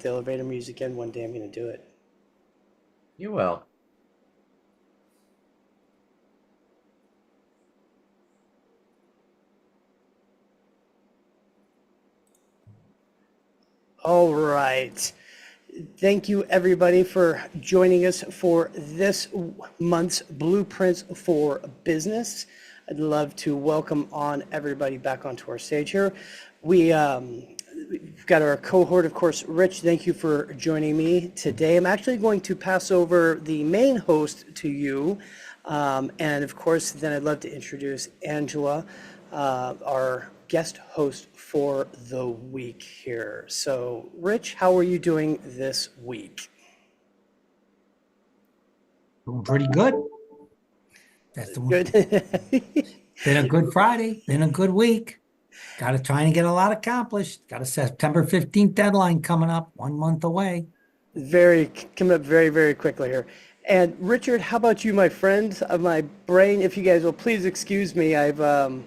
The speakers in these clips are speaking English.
the elevator music in. One day I'm going to do it. You will. All right. Thank you, everybody, for joining us for this month's Blueprints for Business. I'd love to welcome on everybody back onto our stage here. We've got our cohort, of course, Rich. Thank you for joining me today. I'm actually going to pass over the main host to you. And of course, then I'd love to introduce Angela, our guest host for the week here. So, Rich, how are you doing this week? Doing pretty good. That's the one. Good. Been a good Friday. Been a good week. Got to try and get a lot accomplished. Got a September 15th deadline coming up, 1 month away. Coming up very, very quickly here. And Richard, how about you, my friend of my brain? If you guys will please excuse me, I'm a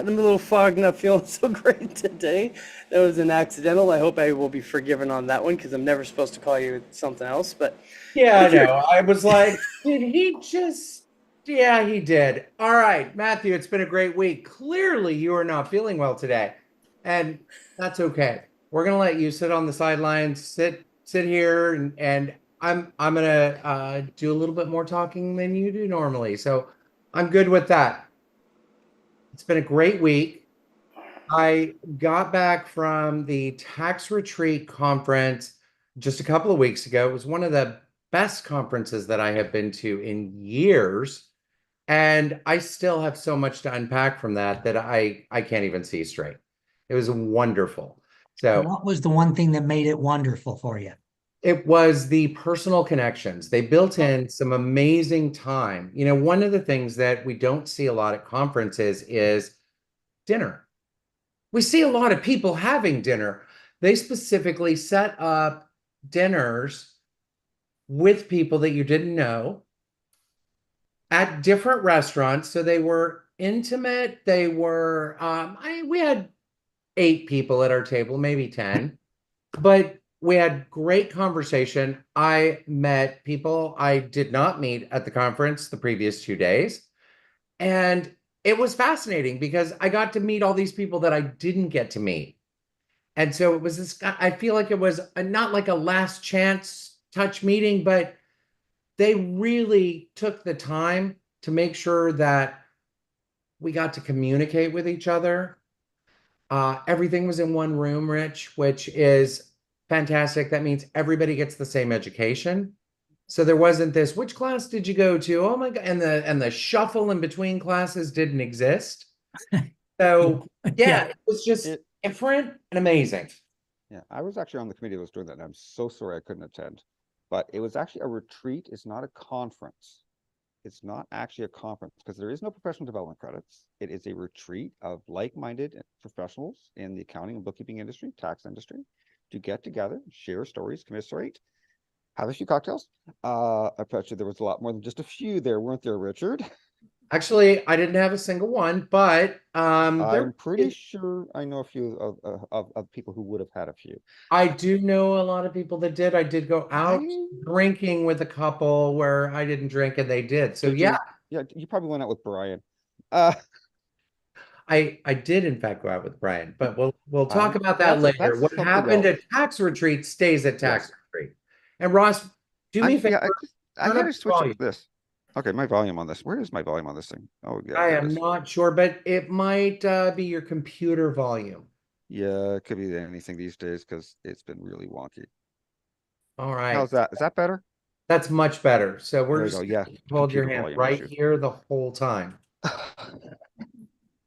little fogged, not feeling so great today. That was an accidental. I hope I will be forgiven on that one because I'm never supposed to call you something else. But yeah, I know. I was like, did he just? Yeah, he did. All right, Matthew, it's been a great week. Clearly, you are not feeling well today, and that's okay. We're gonna let you sit on the sidelines, sit here, and I'm gonna do a little bit more talking than you do normally. So I'm good with that. It's been a great week. I got back from the tax retreat conference just a couple of weeks ago. It was one of the best conferences that I have been to in years. And I still have so much to unpack from that I can't even see straight. It was wonderful. So what was the one thing that made it wonderful for you? it was the personal connections. They built in some amazing time. You know, one of the things that we don't see a lot at conferences is dinner. We see a lot of people having dinner. They specifically set up dinners with people that you didn't know at different restaurants. So they were intimate. They were, we had 8 people at our table, maybe 10, but we had great conversation. I met people I did not meet at the conference the previous 2 days. And it was fascinating because I got to meet all these people that I didn't get to meet. And so it was this, I feel like it was not like a last chance touch meeting, but they really took the time to make sure that we got to communicate with each other. Everything was in one room, Rich, which is fantastic. That means everybody gets the same education. So there wasn't this, which class did you go to? Oh my God. And the shuffle in between classes didn't exist. So yeah, it was just different and amazing. Yeah, I was actually on the committee that was doing that, and I'm so sorry I couldn't attend. But it was actually a retreat. It's not a conference. It's not actually a conference because there is no professional development credits. It is a retreat of like-minded professionals in the accounting and bookkeeping industry, tax industry, to get together, share stories, commiserate, have a few cocktails. I bet you there was a lot more than just a few there, weren't there, Richard? Actually, I didn't have a single one, but I'm pretty sure I know a few of people who would have had a few. I do know a lot of people that did. I did go out drinking with a couple where I didn't drink and they did. So yeah. You probably went out with Brian. I did in fact go out with Brian, but we'll talk about that later. What happened at tax retreat stays at tax retreat. And Ross, do me a favor. I gotta switch up this. Okay, my volume on this. Where is my volume on this thing? Oh, yeah. I am not sure, but it might be your computer volume. Yeah, it could be anything these days because it's been really wonky. All right. How's that? Is that better? That's much better. So we're just hold your hand right here the whole time.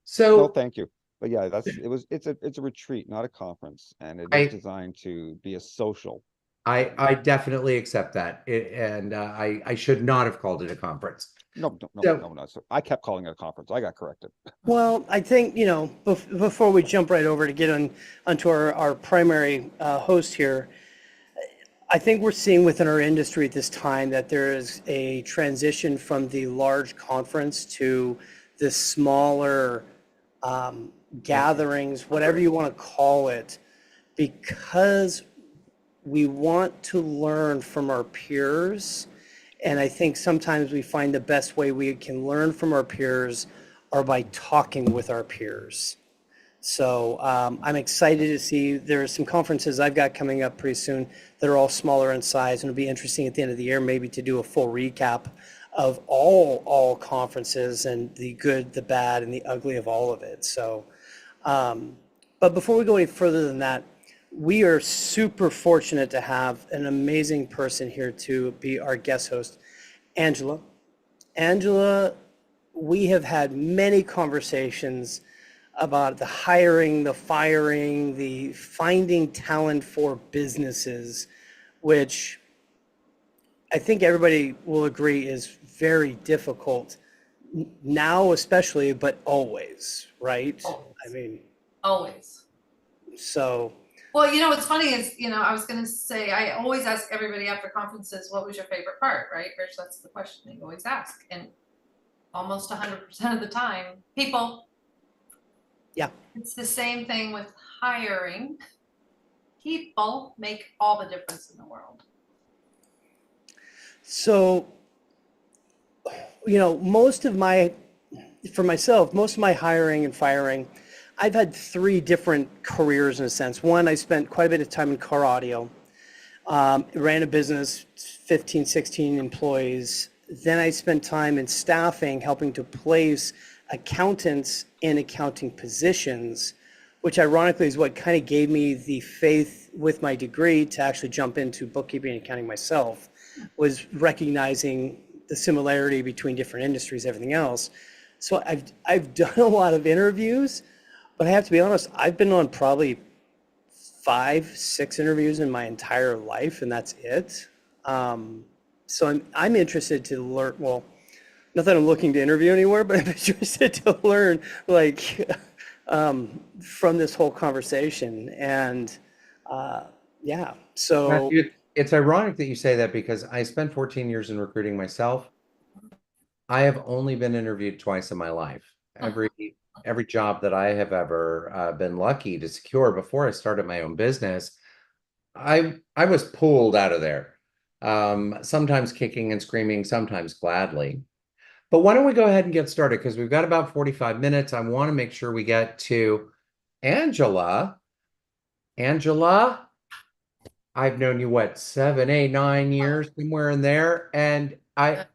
So no, thank you. But yeah, it's a retreat, not a conference, and it is designed to be a social. I definitely accept that, and I should not have called it a conference. No. So I kept calling it a conference. I got corrected. Well, I think, before we jump right over to get onto our primary host here, I think we're seeing within our industry at this time that there is a transition from the large conference to the smaller gatherings, whatever you want to call it, because we want to learn from our peers. And I think sometimes we find the best way we can learn from our peers are by talking with our peers. So I'm excited to see there are some conferences I've got coming up pretty soon that are all smaller in size, and it'll be interesting at the end of the year maybe to do a full recap of all conferences and the good, the bad, and the ugly of all of it. So, but before we go any further than that, we are super fortunate to have an amazing person here to be our guest host, Angela. Angela, we have had many conversations about the hiring, the firing, the finding talent for businesses, which I think everybody will agree is very difficult now, especially, but always, right? Always. I mean, Always. so. Well, you know, what's funny is, I was going to say, I always ask everybody after conferences, what was your favorite part, right? Rich, that's the question you always ask. And almost 100% of the time, people. Yeah. It's the same thing with hiring. People make all the difference in the world. So, for myself, most of my hiring and firing, I've had three different careers in a sense. One, I spent quite a bit of time in car audio, ran a business, 15, 16 employees. Then I spent time in staffing, helping to place accountants in accounting positions, which ironically is what kind of gave me the faith with my degree to actually jump into bookkeeping and accounting myself, was recognizing the similarity between different industries, everything else. So I've done a lot of interviews, but I have to be honest, I've been on probably 5, 6 interviews in my entire life, and that's it. So I'm interested to learn. Well, not that I'm looking to interview anywhere, but I'm interested to learn, like, from this whole conversation. And yeah, so Matthew, it's ironic that you say that because I spent 14 years in recruiting myself. I have only been interviewed twice in my life. Every job that I have ever been lucky to secure before I started my own business, I was pulled out of there. Sometimes kicking and screaming, sometimes gladly. But why don't we go ahead and get started? Because we've got about 45 minutes. I want to make sure we get to Angela. Angela, I've known you, what, 7, 8, 9 years, somewhere in there. And I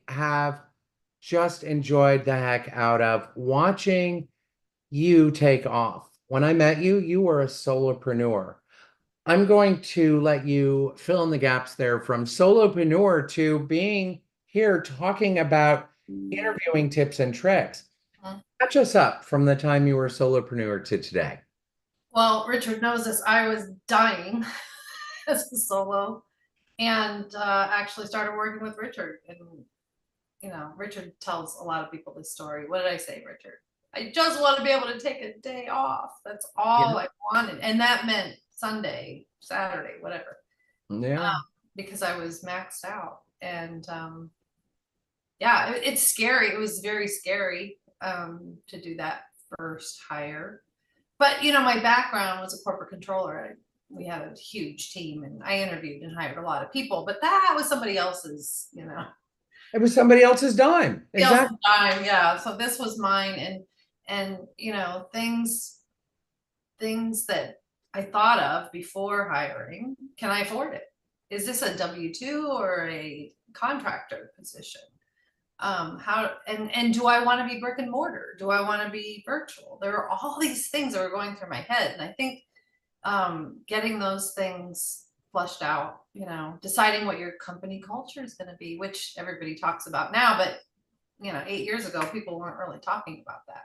have just enjoyed the heck out of watching you take off. When I met you, you were a solopreneur. I'm going to let you fill in the gaps there from solopreneur to being here talking about interviewing tips and tricks. Catch us up from the time you were a solopreneur to today. Well, Richard knows this. I was dying as a solo and actually started working with Richard. And, Richard tells a lot of people this story. What did I say, Richard? I just want to be able to take a day off. That's all I wanted. And that meant Sunday, Saturday, whatever. Yeah. Because I was maxed out. And yeah, it's scary. It was very scary to do that first hire. But, my background was a corporate controller. We had a huge team and I interviewed and hired a lot of people, but that was somebody else's, It was somebody else's dime. Exactly. time. Yeah. So this was mine. And, things that I thought of before hiring, can I afford it? Is this a W-2 or a contractor position? And do I want to be brick and mortar? Do I want to be virtual? There are all these things that were going through my head. And I think getting those things flushed out, deciding what your company culture is going to be, which everybody talks about now, but 8 years ago, people weren't really talking about that.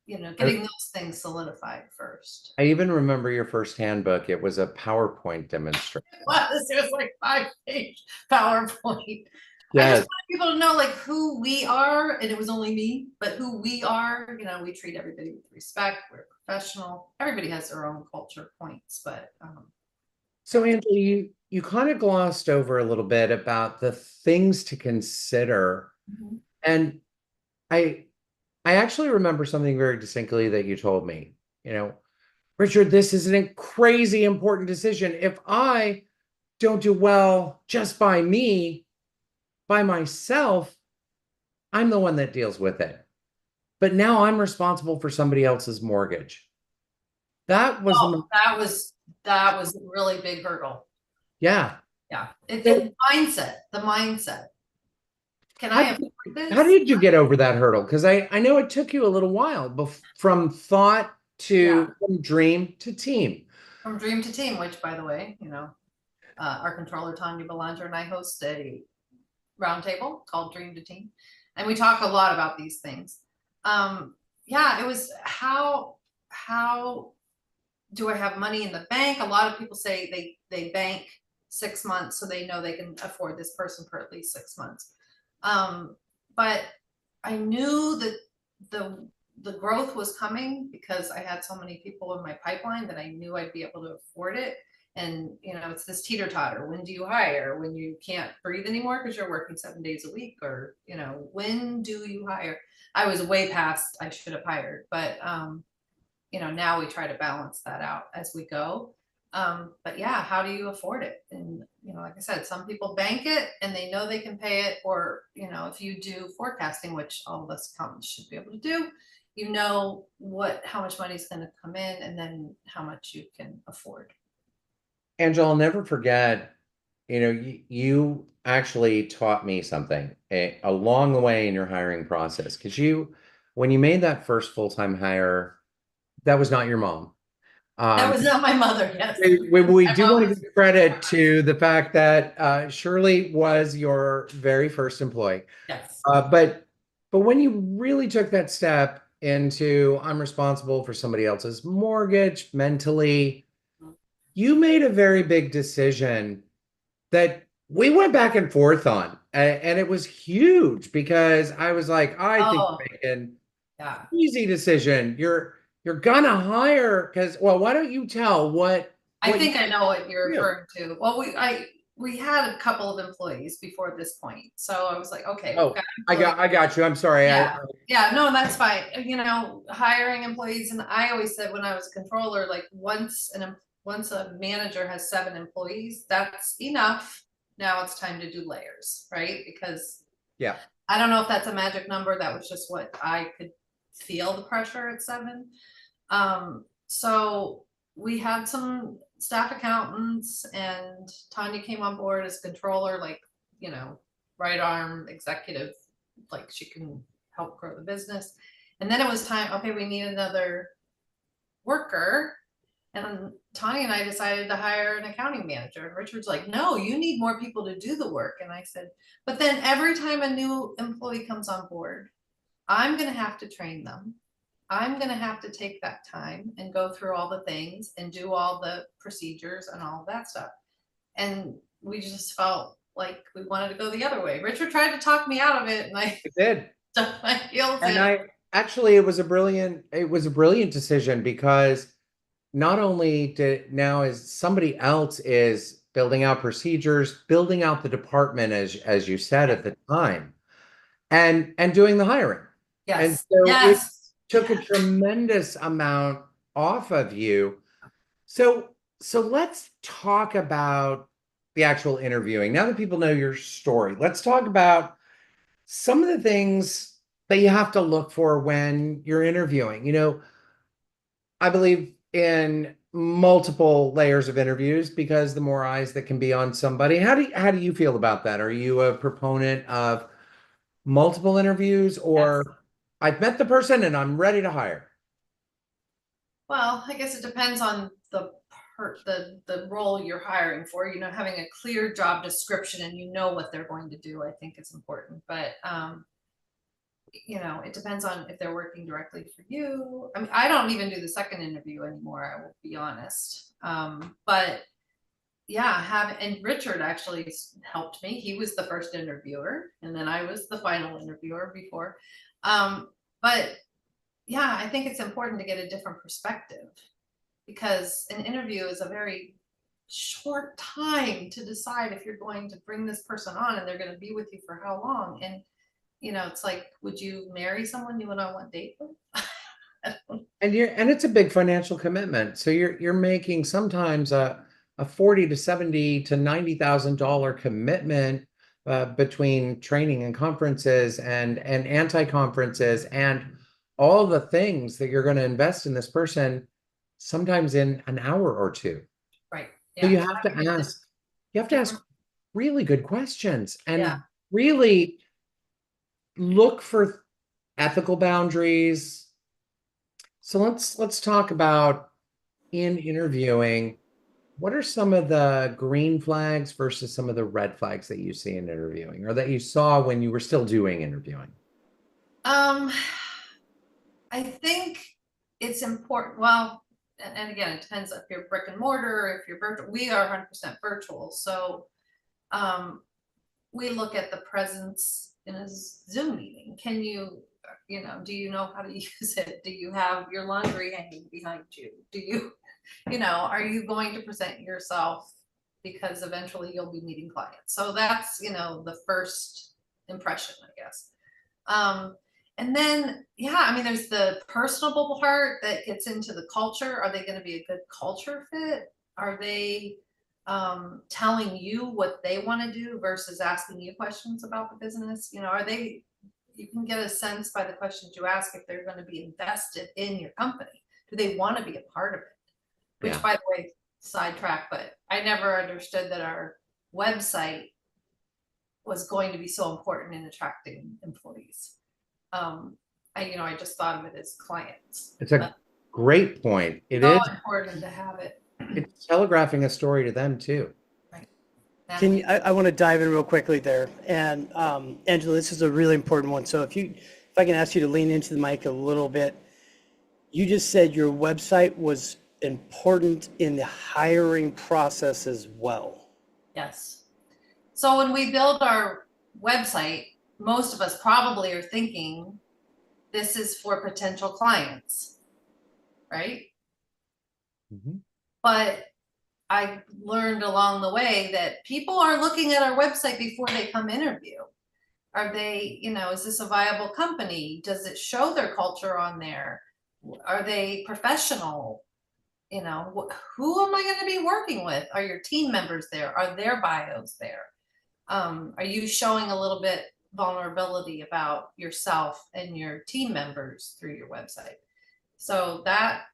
Getting those things solidified first. I even remember your first handbook. It was a PowerPoint demonstration. It was like 5-page PowerPoint. Yes. I just want people to know like who we are, and it was only me, but who we are. We treat everybody with respect. We're professional. Everybody has their own culture points, but so Angela, you kind of glossed over a little bit about the things to consider. And I actually remember something very distinctly that you told me. Richard, this is a crazy important decision. If I don't do well just by me, by myself, I'm the one that deals with it. But now I'm responsible for somebody else's mortgage. That was the, Oh, that was a really big hurdle. yeah. Yeah. So The mindset. Can how I did, afford how this? did you get over that hurdle? Because I know it took you a little while from thought Yeah. to from dream to team. From dream to team, which by the way, our controller Tanya Belanger and I host a roundtable called Dream to Team, and we talk a lot about these things. Yeah, it was how do I have money in the bank? A lot of people say they bank 6 months so they know they can afford this person for at least 6 months. But I knew that the growth was coming because I had so many people in my pipeline that I knew I'd be able to afford it. And it's this teeter totter. When do you hire? When you can't breathe anymore because you're working 7 days a week, or when do you hire? I was way past I should have hired, but now we try to balance that out as we go. But yeah, how do you afford it? And like I said, some people bank it and they know they can pay it, or if you do forecasting, which all of us accountants should be able to do, how much money is going to come in and then how much you can afford. Angela, I'll never forget, you actually taught me something along the way in your hiring process. Because when you made that first full-time hire, that was not your mom. That was not my mother. Yes. We My do mom want to was- give credit to the fact that Shirley was your very first employee. Yes. But when you really took that step into I'm responsible for somebody else's mortgage mentally, you made a very big decision that we went back and forth on. And it was huge because I was like, I think Oh, you're making yeah. easy decision. You're gonna hire because, well, why don't you tell I what think I know what you're you referring to. Well, we had a couple of employees before this point, so I was like, okay, we've Oh, got I got you. I'm sorry. yeah, yeah, no, that's fine. Hiring employees, and I always said when I was a controller, like once a manager has 7 employees, that's enough. Now it's time to do layers, right? Because Yeah. I don't know if that's a magic number. That was just what I could feel the pressure at 7. So we had some staff accountants, and Tanya came on board as controller, like, right arm executive, like she can help grow the business. And then it was time, okay, we need another worker. And Tanya and I decided to hire an accounting manager. And Richard's like, no, you need more people to do the work. And I said, but then every time a new employee comes on board, I'm going to have to train them. I'm going to have to take that time and go through all the things and do all the procedures and all of that stuff. And we just felt like we wanted to go the other way. Richard tried to talk me out of it, and I did. stuck my heels And in. it was a brilliant decision because not only is somebody else is building out procedures, building out the department as you said at the time, and doing the hiring. And Yes. so it Yes. took a tremendous amount off of you. So let's talk about the actual interviewing. Now that people know your story, let's talk about some of the things that you have to look for when you're interviewing. I believe in multiple layers of interviews because the more eyes that can be on somebody. How do you feel about that? Are you a proponent of multiple interviews, or Yes. I've met the person and I'm ready to hire? Well, I guess it depends on the role you're hiring for. Having a clear job description and what they're going to do, I think is important. But it depends on if they're working directly for you. I mean, I don't even do the second interview anymore, I will be honest. But yeah, and Richard actually helped me. He was the first interviewer, and then I was the final interviewer before. But yeah, I think it's important to get a different perspective, because an interview is a very short time to decide if you're going to bring this person on and they're going to be with you for how long. And it's like, would you marry someone you went on one date with? And it's a big financial commitment. So you're making sometimes a 40 to 70 to $90,000 commitment between training and conferences and anti-conferences and all the things that you're going to invest in this person, sometimes in an hour or two. Right. So Yeah. you have to ask really good questions and Yeah. really look for ethical boundaries. So let's talk about, in interviewing, what are some of the green flags versus some of the red flags that you see in interviewing or that you saw when you were still doing interviewing? I think it's important. Well, and again, it depends if you're brick and mortar, or if you're virtual. We are 100% virtual. So we look at the presence in a Zoom meeting. Can you, do you know how to use it? Do you have your laundry hanging behind you? Do you, are you going to present yourself? Because eventually you'll be meeting clients. So that's, the first impression, I guess. And then, yeah, I mean, there's the personable part that gets into the culture. Are they going to be a good culture fit? Are they telling you what they want to do versus asking you questions about the business? You can get a sense by the questions you ask if they're going to be invested in your company. Do they want to be a part of it? Which, Yeah. by the way, sidetrack, but I never understood that our website was going to be so important in attracting employees. I just thought of it as clients. It's a great point. It so is important to have it. It's telegraphing a story to them too. Right. I want to dive in real quickly there. And Angela, this is a really important one. So if I can ask you to lean into the mic a little bit. You just said your website was important in the hiring process as well. Yes. So when we build our website, most of us probably are thinking this is for potential clients, right? Mhm. But I learned along the way that people are looking at our website before they come interview. Are they, is this a viable company? Does it show their culture on there? Are they professional? Who am I going to be working with? Are your team members there? Are their bios there? Are you showing a little bit vulnerability about yourself and your team members through your website? So that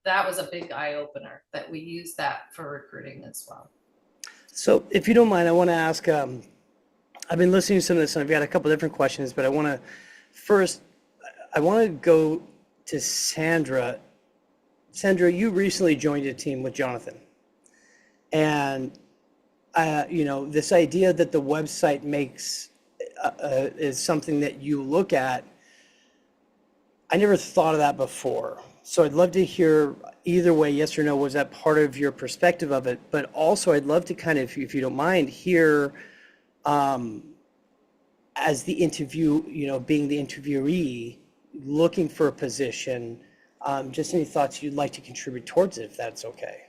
was a big eye opener that we use that for recruiting as well. So if you don't mind, I want to ask, I've been listening to some of this and I've got a couple different questions, but I want to go to Sandra. Sandra, you recently joined a team with Jonathan. And, this idea that the website makes is something that you look at. I never thought of that before. So I'd love to hear either way, yes or no, was that part of your perspective of it? But also I'd love to kind of, if you don't mind, hear as the interview, being the interviewee, looking for a position, just any thoughts you'd like to contribute towards it, if that's okay.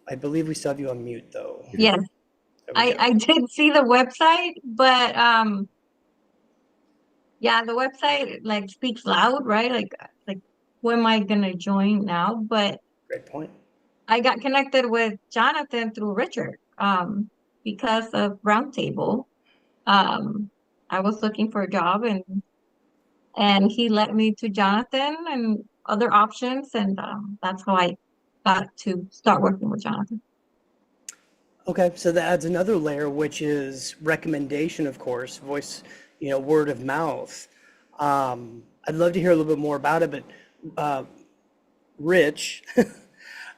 I believe we still have you on mute though. Yes, I did see the website, but yeah, the website like speaks loud, right? Like who am I gonna join now? But Great point. I got connected with Jonathan through Richard, because of Roundtable. I was looking for a job and he led me to Jonathan and other options, and that's how I got to start working with Jonathan. Okay, so that adds another layer, which is recommendation, of course, voice, word of mouth. I'd love to hear a little bit more about it, but Rich,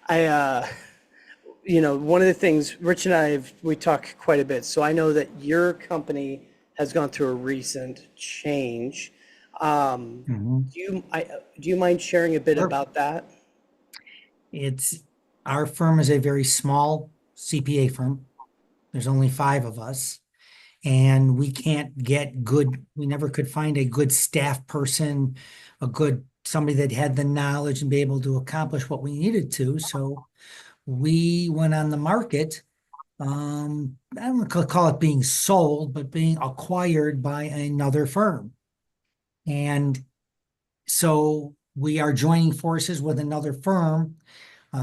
one of the things, Rich and we talk quite a bit, so I know that your company has gone through a recent change. Do you mind sharing a bit Sure. about that? Our firm is a very small CPA firm. There's only 5 of us, and we never could find a good staff person, somebody that had the knowledge and be able to accomplish what we needed to. So we went on the market. I don't call it being sold, but being acquired by another firm. And so we are joining forces with another firm.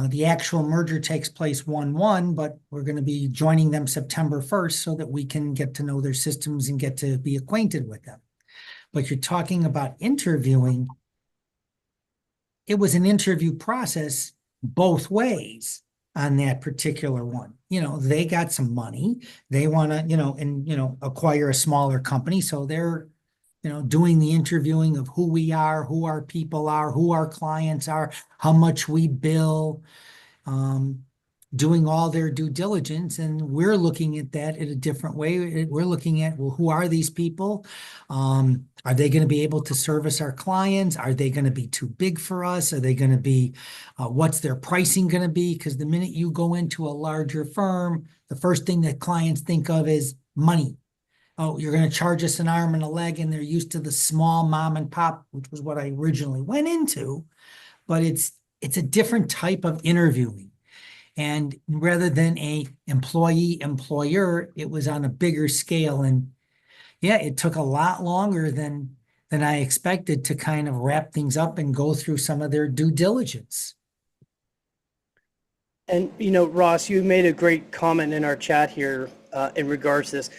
The actual merger takes place 1/1, but we're going to be joining them September 1st so that we can get to know their systems and get to be acquainted with them. But you're talking about interviewing. It was an interview process both ways on that particular one. They got some money. They want to, acquire a smaller company. So they're, doing the interviewing of who we are, who our people are, who our clients are, how much we bill, doing all their due diligence. And we're looking at that in a different way. We're looking at, well, who are these people? Are they going to be able to service our clients? Are they going to be too big for us? Are they going to be, what's their pricing going to be? Because the minute you go into a larger firm, the first thing that clients think of is money. Oh, you're going to charge us an arm and a leg, and they're used to the small mom and pop, which was what I originally went into. But it's a different type of interviewing. And rather than a employee employer, it was on a bigger scale. And yeah, it took a lot longer than I expected to kind of wrap things up and go through some of their due diligence. And, Ross, you made a great comment in our chat here in regards to this.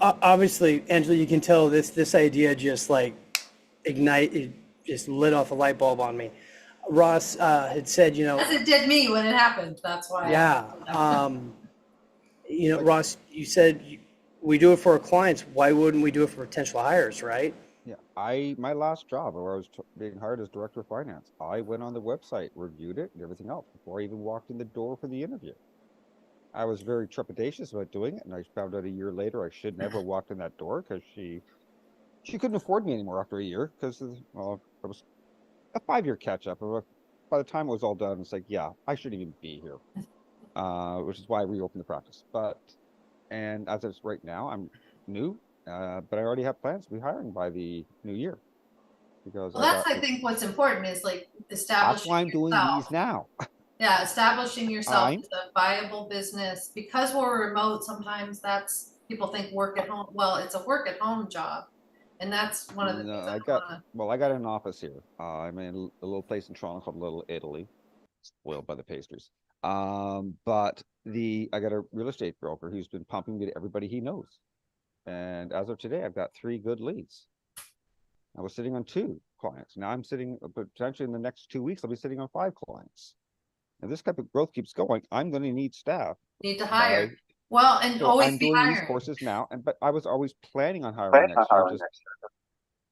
Obviously, Angela, you can tell this idea just like it just lit off a light bulb on me. Ross had said, As it did me when it happened. That's why. yeah, Ross, you said we do it for our clients. Why wouldn't we do it for potential hires, right? Yeah, my last job where I was being hired as director of finance, I went on the website, reviewed it and everything else before I even walked in the door for the interview. I was very trepidatious about doing it, and I found out a year later I should never have walked in that door because she couldn't afford me anymore after a year because, well, it was a 5-year catch up. By the time it was all done, it's like, yeah, I shouldn't even be here, which is why I reopened the practice. And as it's right now, I'm new, but I already have plans to be hiring by the new year. Because I think what's important is like establishing. That's why I'm doing these now. Yeah, establishing yourself as a viable business. Because we're remote, sometimes people think work at home. Well, it's a work at home job. And that's one of the things I got an office here. I'm in a little place in Toronto called Little Italy, spoiled by the pastries. But I got a real estate broker who's been pumping me to everybody he knows. And as of today, I've got 3 good leads. I was sitting on 2 clients. Now I'm sitting, potentially in the next 2 weeks, I'll be sitting on 5 clients. And this type of growth keeps going. I'm going to need staff. Need to hire. Well, and so always I'm be doing hiring. these courses now, but I was always planning on hiring next year.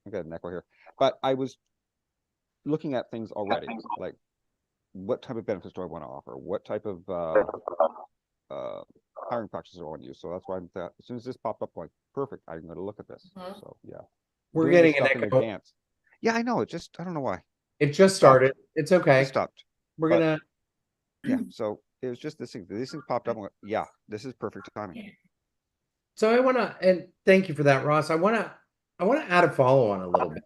I got an echo here, but I was looking at things already, like what type of benefits do I want to offer? What type of hiring practices do I want to use? So that's why as soon as this popped up, I'm like, perfect, I'm going to look at this. Mm-hmm. So yeah, We're getting an in echo. advance. Yeah, I know. I don't know why. It just started. It's okay. It stopped. We're gonna. Yeah. So it was just this thing. These things popped up. I'm like, yeah, this is perfect timing. So I want to, and thank you for that, Ross. I want to add a follow on a little bit,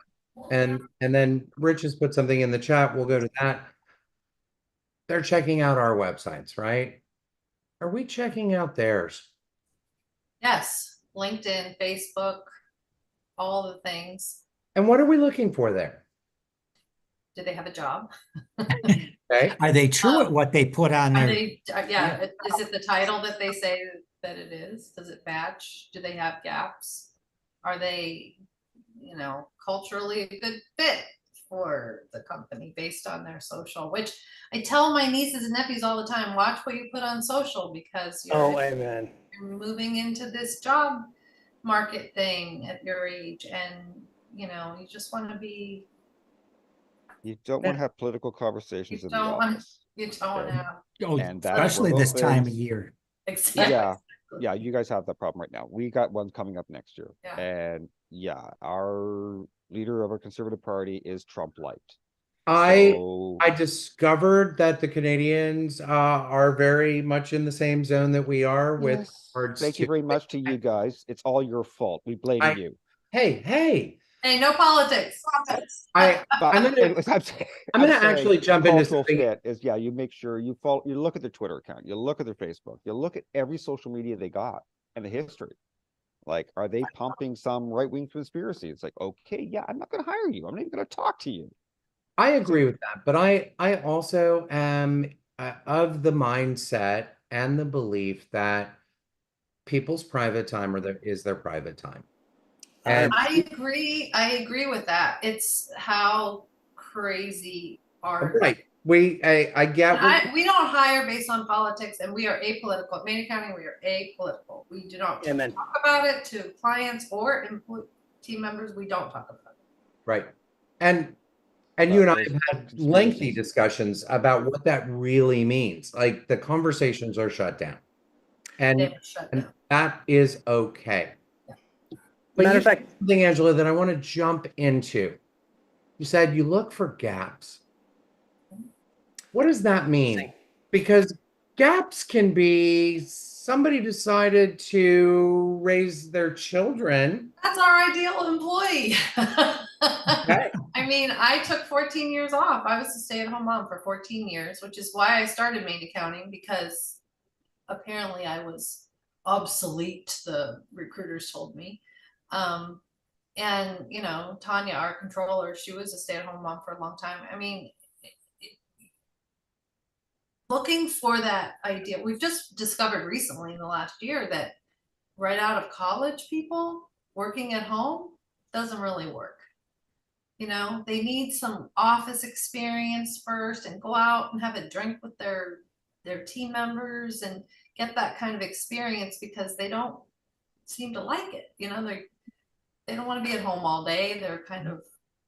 and then Rich has put something in the chat. We'll go to that. They're checking out our websites, right? Are we checking out theirs? Yes, LinkedIn, Facebook, all the things. And what are we looking for there? Do they have a job? Okay. Are they true at what they put on there? Yeah. Is it the title that they say that it is? Does it match? Do they have gaps? Are they, culturally a good fit for the company based on their social? Which I tell my nieces and nephews all the time, watch what you put on social because Amen. You're moving into this job market thing at your age, and you just want to be. You don't want to have political conversations in the office. You don't have. Oh, And especially this time of year. Exactly. Yeah, you guys have that problem right now. We got one coming up next year. Yeah. And our leader of our Conservative Party is Trump light. I discovered that the Canadians are very much in the same zone that we are with regards Thank you very much to you guys. It's all your fault. We blame you. Hey, no politics. I'm gonna actually jump into something. Fit is you make sure you look at their Twitter account, you look at their Facebook, you look at every social media they got and the history. Like, are they pumping some right-wing conspiracy? It's like, okay, yeah, I'm not going to hire you. I'm not even going to talk to you. I agree with that, but I also am of the mindset and the belief that people's private time is their private time. And I agree with that. It's how crazy our right, I get what we don't hire based on politics, and we are apolitical. At Maine County, we are apolitical. We do not Amen. talk about it to clients or team members. We don't talk about it. right. And you and I have had lengthy discussions about what that really means. Like the conversations are shut down. And that is okay. But Matter you of fact, said something, Angela, that I want to jump into. You said you look for gaps. What does that mean? Because gaps can be somebody decided to raise their children. That's our ideal employee. Okay. I mean, I took 14 years off. I was a stay-at-home mom for 14 years, which is why I started Maine Accounting, because apparently I was obsolete, the recruiters told me. And you know, Tanya, our controller, she was a stay-at-home mom for a long time. I mean, looking for that idea, we've just discovered recently in the last year that right out of college, people working at home doesn't really work. You know, they need some office experience first and go out and have a drink with their team members and get that kind of experience, because they don't seem to like it. You know, they don't want to be at home all day. They're kind of,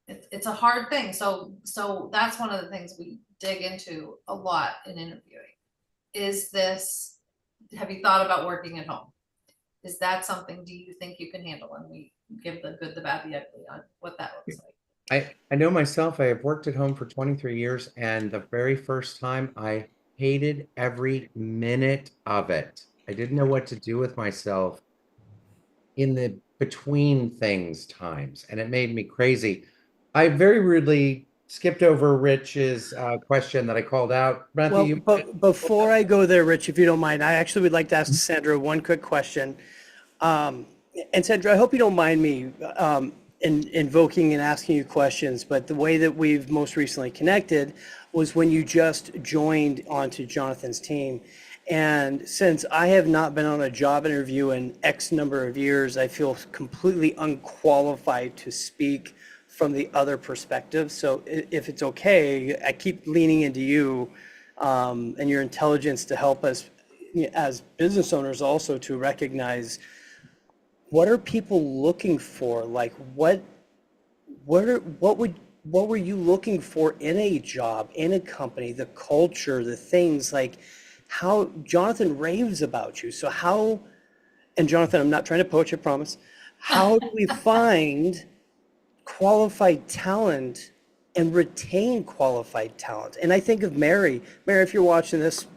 it's a hard thing. So that's one of the things we dig into a lot in interviewing. Is this, have you thought about working at home? Is that something, do you think you can handle? And we give the good, the bad, the ugly on what that looks like. I know myself, I have worked at home for 23 years, and the very first time I hated every minute of it. I didn't know what to do with myself in the between things times, and it made me crazy. I very rudely skipped over Rich's question that I called out. Matthew, but before I go there, Rich, if you don't mind, I actually would like to ask Sandra one quick question. And Sandra, I hope you don't mind me invoking and asking you questions, but the way that we've most recently connected was when you just joined onto Jonathan's team. And since I have not been on a job interview in X number of years, I feel completely unqualified to speak from the other perspective. So if it's okay, I keep leaning into you and your intelligence to help us as business owners also to recognize what are people looking for? Like what were you looking for in a job, in a company, the culture, the things like how Jonathan raves about you. So how, and Jonathan, I'm not trying to poach, I promise. How do we find qualified talent and retain qualified talent? And I think of Mary. Mary, if you're watching this,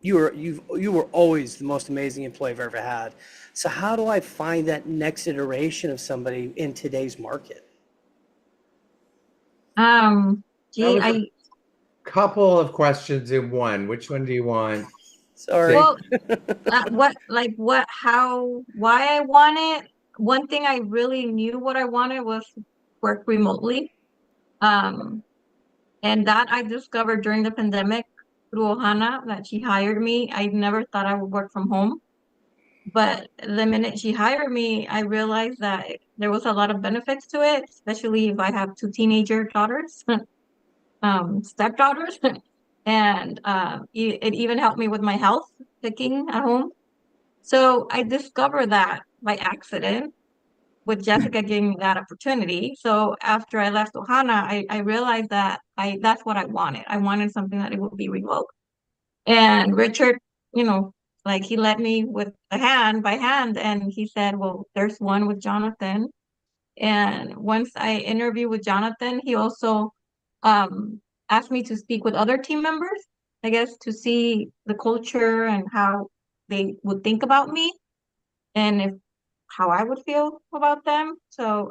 you were always the most amazing employee I've ever had. So how do I find that next iteration of somebody in today's market? Gee, a couple of questions in one. Which one do you want? Sorry. well, why I want it. One thing I really knew what I wanted was work remotely. And that I discovered during the pandemic through Ohana, that she hired me. I never thought I would work from home. But the minute she hired me, I realized that there was a lot of benefits to it, especially if I have two teenager daughters, stepdaughters. And it even helped me with my health, cooking at home. So I discovered that by accident, with Jessica giving me that opportunity. So after I left Ohana, I realized that that's what I wanted. I wanted something that it would be remote. And Richard, you know, like he led me with the hand by hand, and he said, well, there's one with Jonathan. And once I interviewed with Jonathan, he also asked me to speak with other team members, I guess, to see the culture and how they would think about me and if how I would feel about them. So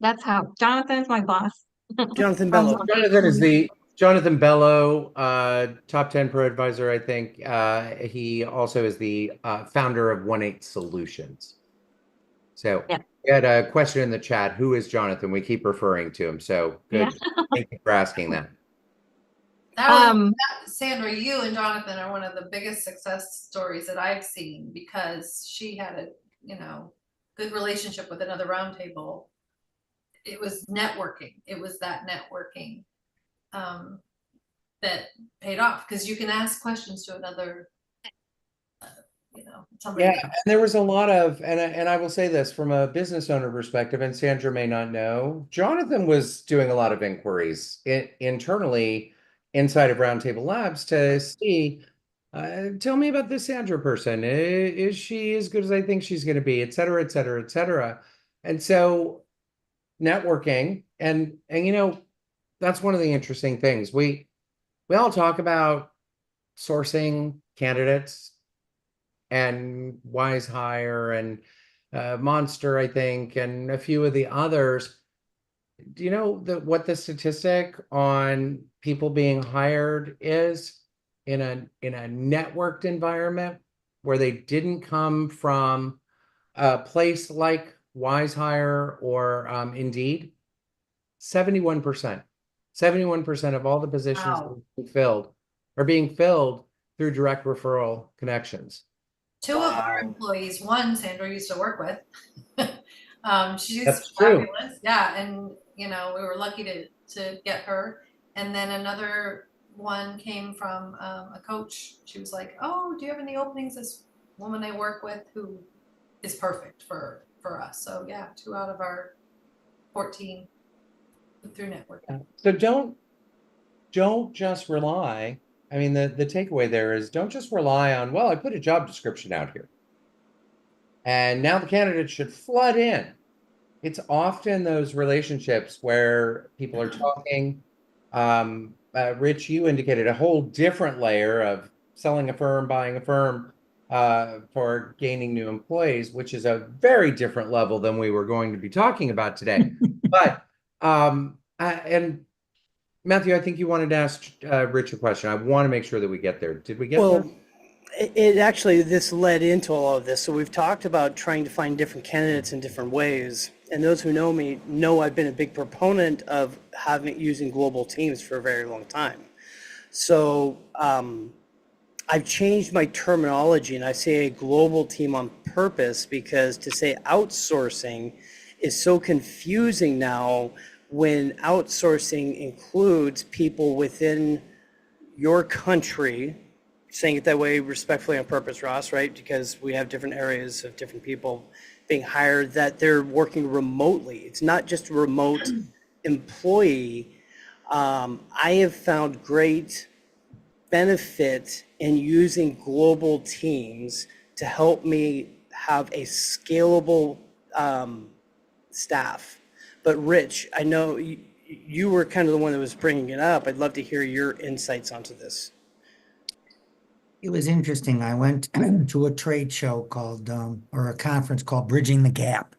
that's how Jonathan's my boss. Jonathan Bello. Jonathan Bello, top 10 pro advisor, I think. He also is the founder of 1-8 Solutions. So Yeah. we had a question in the chat. Who is Jonathan? We keep referring to him. So Yeah. good. Thank you for asking that. Sandra, you and Jonathan are one of the biggest success stories that I've seen, because she had a, good relationship with another roundtable. It was networking. It was that networking that paid off, because you can ask questions to another, somebody. Yeah, and there was a lot of, and I will say this from a business owner perspective, and Sandra may not know, Jonathan was doing a lot of inquiries internally inside of Roundtable Labs to see, tell me about this Sandra person. Is she as good as I think she's going to be, et cetera, et cetera, et cetera. And so networking, and that's one of the interesting things. We all talk about sourcing candidates and Wise Hire and Monster, I think, and a few of the others. Do you know what the statistic on people being hired is in a networked environment where they didn't come from a place like Wise Hire or Indeed? 71%. 71% of all the positions Wow. are being filled through direct referral connections. Two of our employees, one Sandra used to work with. She's That's true. fabulous. Yeah. And, we were lucky to get her. And then another one came from a coach. She was like, "Oh, do you have any openings? This woman I work with who is perfect for us." So yeah, 2 out of our 14 through networking. So don't just rely. I mean, the takeaway there is don't just rely on, well, I put a job description out here, and now the candidates should flood in. It's often those relationships where people are talking. Rich, you indicated a whole different layer of selling a firm, buying a firm for gaining new employees, which is a very different level than we were going to be talking about today. But and Matthew, I think you wanted to ask Rich a question. I want to make sure that we get there. Did we get there? Well, it actually, this led into all of this. So we've talked about trying to find different candidates in different ways. And those who know me know I've been a big proponent of using global teams for a very long time. So I've changed my terminology, and I say a global team on purpose, because to say outsourcing is so confusing now, when outsourcing includes people within your country. Saying it that way respectfully on purpose, Ross, right? Because we have different areas of different people being hired, that they're working remotely. It's not just a remote employee. I have found great benefit in using global teams to help me have a scalable staff. But Rich, I know you were kind of the one that was bringing it up. I'd love to hear your insights onto this. It was interesting. I went to a trade show called, or a conference called Bridging the Gap.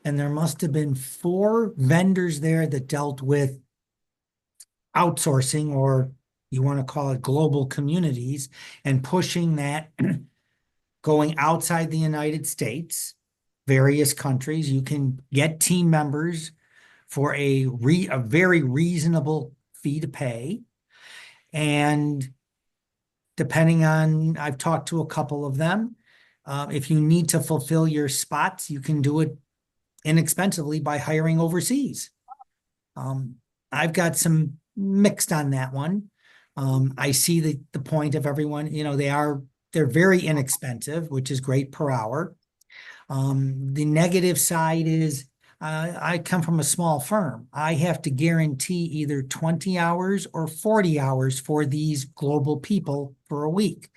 And there must have been 4 vendors there that dealt with outsourcing, or you want to call it global communities, and pushing that going outside the United States, various countries. You can get team members for a very reasonable fee to pay. And depending on, I've talked to a couple of them. If you need to fulfill your spots, you can do it inexpensively by hiring overseas. I've got some mixed on that one. I see the point of everyone, they're very inexpensive, which is great per hour. The negative side is, I come from a small firm. I have to guarantee either 20 hours or 40 hours for these global people for a week.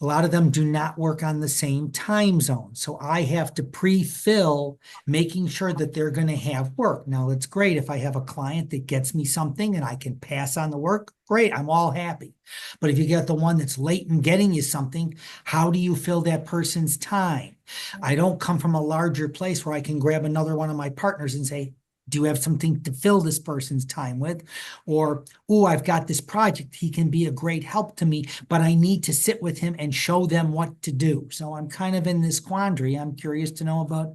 A lot of them do not work on the same time zone. So I have to pre-fill, making sure that they're going to have work. Now, it's great if I have a client that gets me something and I can pass on the work. Great, I'm all happy. But if you get the one that's late in getting you something, how do you fill that person's time? I don't come from a larger place where I can grab another one of my partners and say, do you have something to fill this person's time with? Or, oh, I've got this project. He can be a great help to me, but I need to sit with him and show them what to do. So I'm kind of in this quandary. I'm curious to know about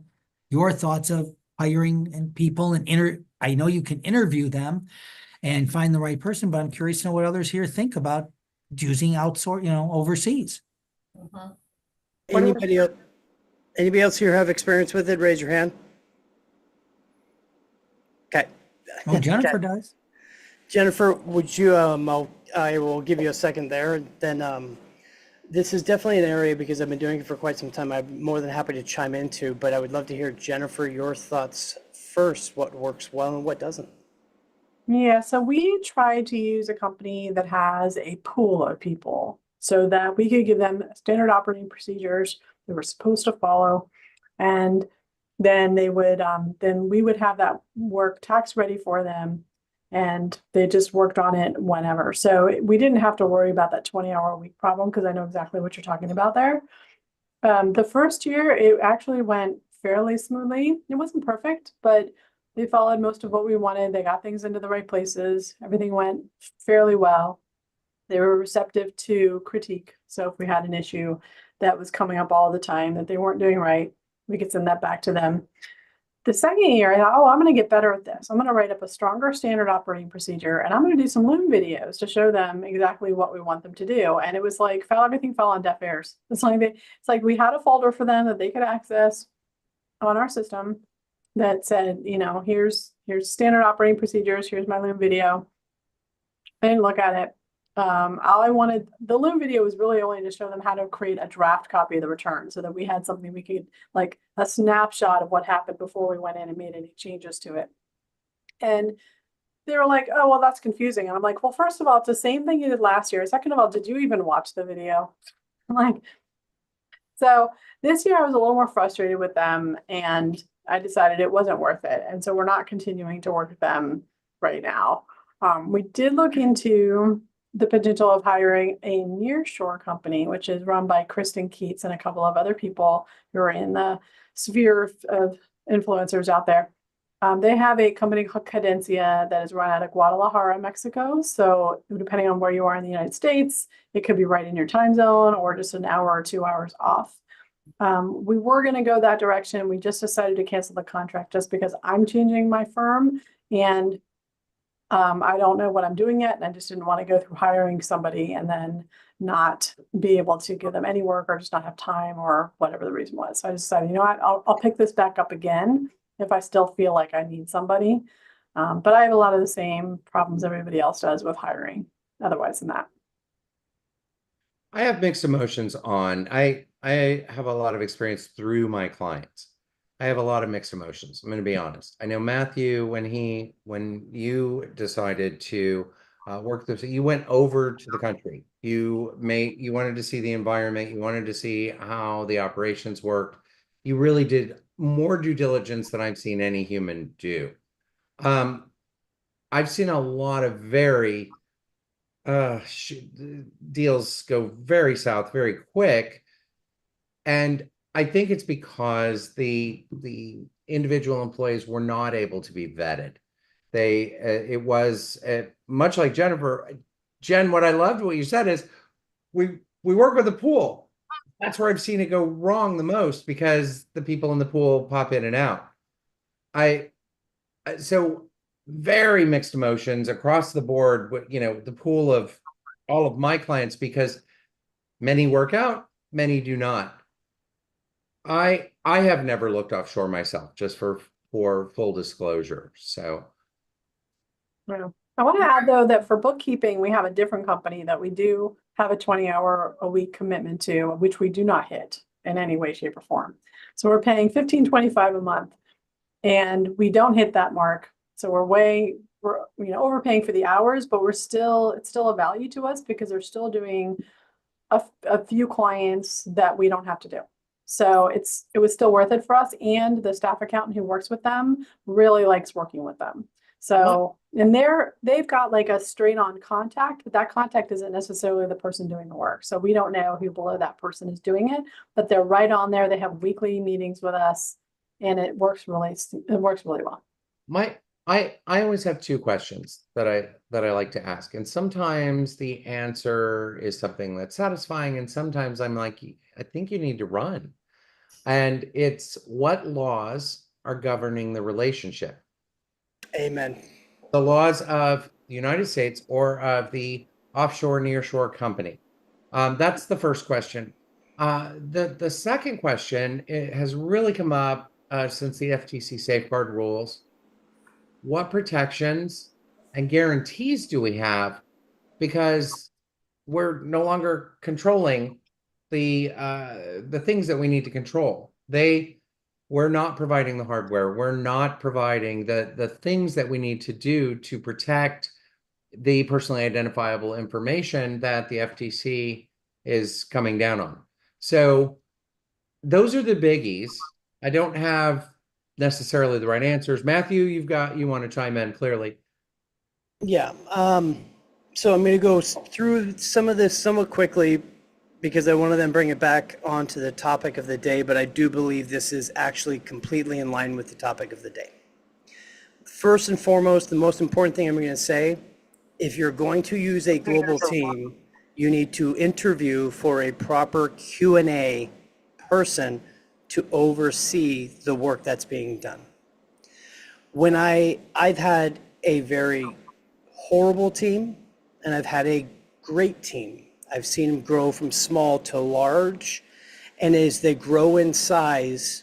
your thoughts of hiring and people and I know you can interview them and find the right person, but I'm curious to know what others here think about using outsource, overseas. Mhm. Anybody else? Anybody else here have experience with it? Raise your hand. Okay. Oh, Jennifer Okay. does. Jennifer, would you, I will give you a second there. Then this is definitely an area because I've been doing it for quite some time. I'm more than happy to chime into, but I would love to hear, Jennifer, your thoughts first. What works well and what doesn't? Yeah, so we try to use a company that has a pool of people so that we could give them standard operating procedures they were supposed to follow. And then then we would have that work tax ready for them. And they just worked on it whenever. So we didn't have to worry about that 20-hour a week problem because I know exactly what you're talking about there. The first year, it actually went fairly smoothly. It wasn't perfect, but they followed most of what we wanted. They got things into the right places. Everything went fairly well. They were receptive to critique. So if we had an issue that was coming up all the time that they weren't doing right, we could send that back to them. The second year, I thought, oh, I'm going to get better at this. I'm going to write up a stronger standard operating procedure and I'm going to do some Loom videos to show them exactly what we want them to do. And it was like, everything fell on deaf ears. It's like we had a folder for them that they could access on our system that said, here's standard operating procedures. Here's my Loom video. I didn't look at it. All I wanted, the Loom video was really only to show them how to create a draft copy of the return so that we had something we could, like a snapshot of what happened before we went in and made any changes to it. And they were like, oh, well, that's confusing. And I'm like, well, first of all, it's the same thing you did last year. Second of all, did you even watch the video? I'm like, so this year I was a little more frustrated with them and I decided it wasn't worth it. And so we're not continuing to work with them right now. We did look into the potential of hiring a nearshore company, which is run by Kristen Keats and a couple of other people who are in the sphere of influencers out there. They have a company called Cadencia that is run out of Guadalajara, Mexico. So depending on where you are in the United States, it could be right in your time zone or just an hour or 2 hours off. We were going to go that direction. We just decided to cancel the contract just because I'm changing my firm and I don't know what I'm doing yet. And I just didn't want to go through hiring somebody and then not be able to give them any work or just not have time or whatever the reason was. So I decided, you know what, I'll pick this back up again if I still feel like I need somebody. But I have a lot of the same problems everybody else does with hiring otherwise than that. I have mixed emotions on. I have a lot of experience through my clients. I have a lot of mixed emotions. I'm going to be honest. I know Matthew, when you decided to work this, you went over to the country. You wanted to see the environment. You wanted to see how the operations worked. You really did more due diligence than I've seen any human do. I've seen a lot of very deals go very south very quick, and I think it's because the individual employees were not able to be vetted. It was much like Jennifer. Jen, what I loved what you said is we work with a pool. That's where I've seen it go wrong the most because the people in the pool pop in and out. So very mixed emotions across the board, the pool of all of my clients, because many work out, many do not. I have never looked offshore myself, just for full disclosure. So Well, I want to add though that for bookkeeping, we have a different company that we do have a 20-hour a week commitment to, which we do not hit in any way, shape, or form. So we're paying $15.25 a month and we don't hit that mark. So we're overpaying for the hours, but it's still a value to us because they're still doing a few clients that we don't have to do. So it was still worth it for us. And the staff accountant who works with them really likes working with them. So, and they've got like a straight on contact, but that contact isn't necessarily the person doing the work. So we don't know who below that person is doing it, but they're right on there. They have weekly meetings with us and it works really well. I always have two questions that I like to ask. And sometimes the answer is something that's satisfying. And sometimes I'm like, I think you need to run. And it's what laws are governing the relationship. Amen. The laws of the United States or of the offshore nearshore company. That's the first question. The second question, it has really come up since the FTC safeguard rules. What protections and guarantees do we have? Because we're no longer controlling the things that we need to control. We're not providing the hardware. We're not providing the things that we need to do to protect the personally identifiable information that the FTC is coming down on. So those are the biggies. I don't have necessarily the right answers. Matthew, you want to chime in clearly. Yeah. So I'm going to go through some of this somewhat quickly because I want to then bring it back onto the topic of the day, but I do believe this is actually completely in line with the topic of the day. First and foremost, the most important thing I'm going to say, if you're going to use a global team, you need to interview for a proper Q&A person to oversee the work that's being done. When I've had a very horrible team and I've had a great team. I've seen them grow from small to large, and as they grow in size,